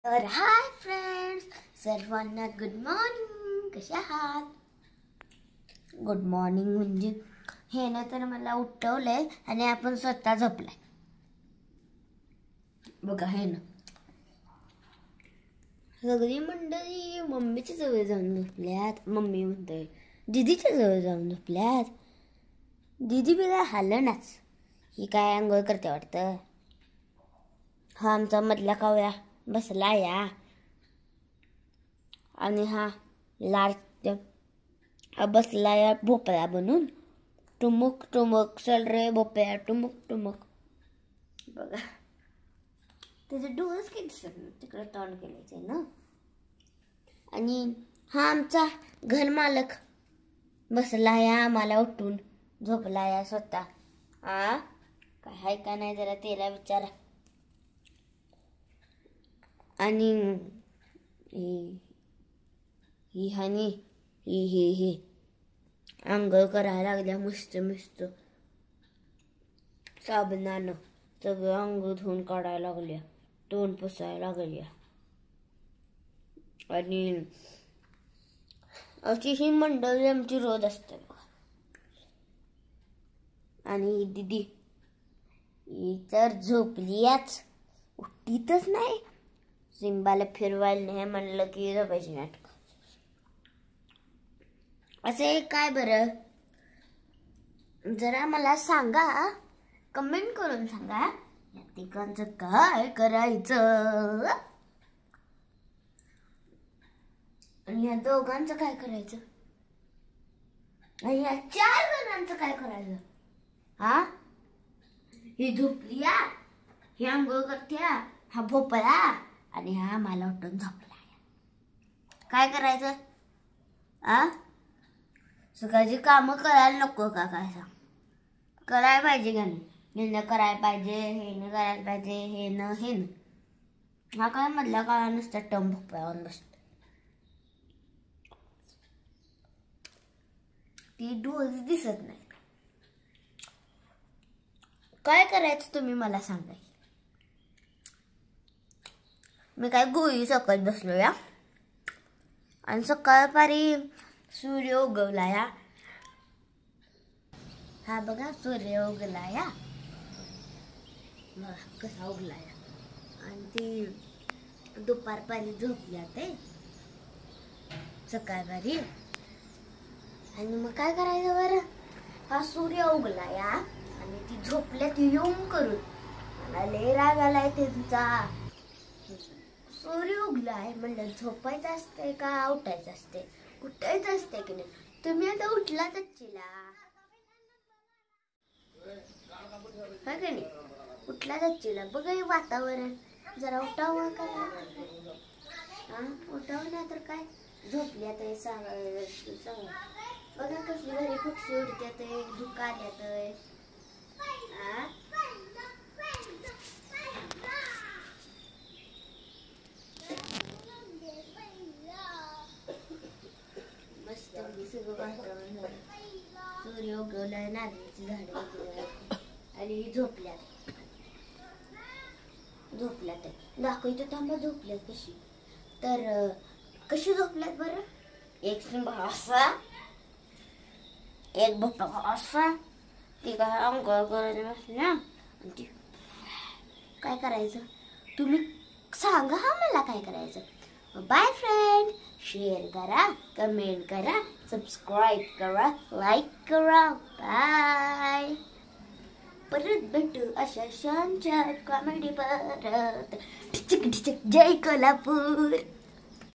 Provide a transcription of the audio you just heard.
तर hi friends, सर्वांना good morning. कशा आहात? गुड मॉर्निंग म्हणजे हे ना तर मला उठवलंय आणि आपण स्वतः झोपलाय बघा. हे ना सगळी मंडळी मम्मीच्या जवळ जाऊन झोपल्यात. मम्मी म्हणतोय दीदीच्या जवळ जाऊन झोपल्यात. दीदी बिला हालनाच. ही काय अंघोळ करते वाटतं. हा आमचा मधला कावळा बसला या आणि हा लाल बसला या भोपळा बनून. टुमुक टुमुक चल रे भोपळा टुमुक टुमुक. बघा त्याचे डोळेच किती दिसत नाही, तिकडे तोंड केल्याचे ना. आणि हा आमचा घर मालक बसला या आम्हाला उठून झोपला या स्वतः. हा काय हाय का नाही जरा त्याला विचारा. आणि ही हानी ही अंघोळ करायला लागल्या मस्त मस्त साबणानं. सगळं अंघोळ धुवून काढायला लागल्या, तोंड पुसायला लागल्या. आणि अशी ही मंडळी आमची रोज असते. आणि दीदी ही तर झोपलीच, उठतीच नाही. सिंबाला फिरवायला नाही म्हणलं की झोपायची नाटक. असे काय बरं जरा मला सांगा, कमेंट करून सांगा या तिघांचं काय करायचं आणि या दोघांचं काय करायचं आणि या 4 जणांचं काय करायचं. हा ही झोपली या, ही अंघोळ करत्या, हा भोपळा आणि हा मला उठून झोपला. काय करायचं? सकाळची कामं करायला नको का? काय सांग, करायला पाहिजे का नाही? हे करायला पाहिजे, हे न करायला पाहिजे, हे न. हा काय मधला काळा नुसता टम भोपळ्यावर बसतो. ती डोळी दिसत नाही. काय करायचं तुम्ही मला सांगा. मी काय गोळी सकट बसलो या आणि सकाळपारी सूर्य उगवला या. हा बघा सूर्य उगला या, कसा उगला या. आणि ती दुपारपारी झोपल्या ते सकाळपारी. आणि मग काय करायचं बरं. हा सूर्य उगला या आणि ती झोपल्या ती येऊन करून. मला लय राग आलाय त्यांचा. सूर्य उगलाय म्हणलं झोपायचं असते का उठायचं असते? उठायचं असते की नाही? तुम्ही आता उठलाच चिला काय का नाही? उठलाच चिला. बघा हे वातावरण जरा उठावं का? उठावं नाही तर काय. झोपल्या ते सांग बघा कसली घरी पक्षी उडत्यात, धुका आल्यात. मस्त सगळं वातावरण झालं. सूर्य उगवलाय, नारळाची झाडं आणि झोपल्यात. दाखवतो थांबा झोपल्यात कशी. तर कशी झोपल्यात बरं. एक सिंबा असा, एक भोपळा असा. ती काय अंघोळ करत बसल्या. ती काय करायचं तुम्ही सांगा हा मला काय करायचं. बाय फ्रेंड, शेअर करा, कमेंट करा, सबस्क्राईब करा, लाईक करा. बाय. परत भेटू अशा छान छान कॉमेडी परत. जय कोल्हापूर.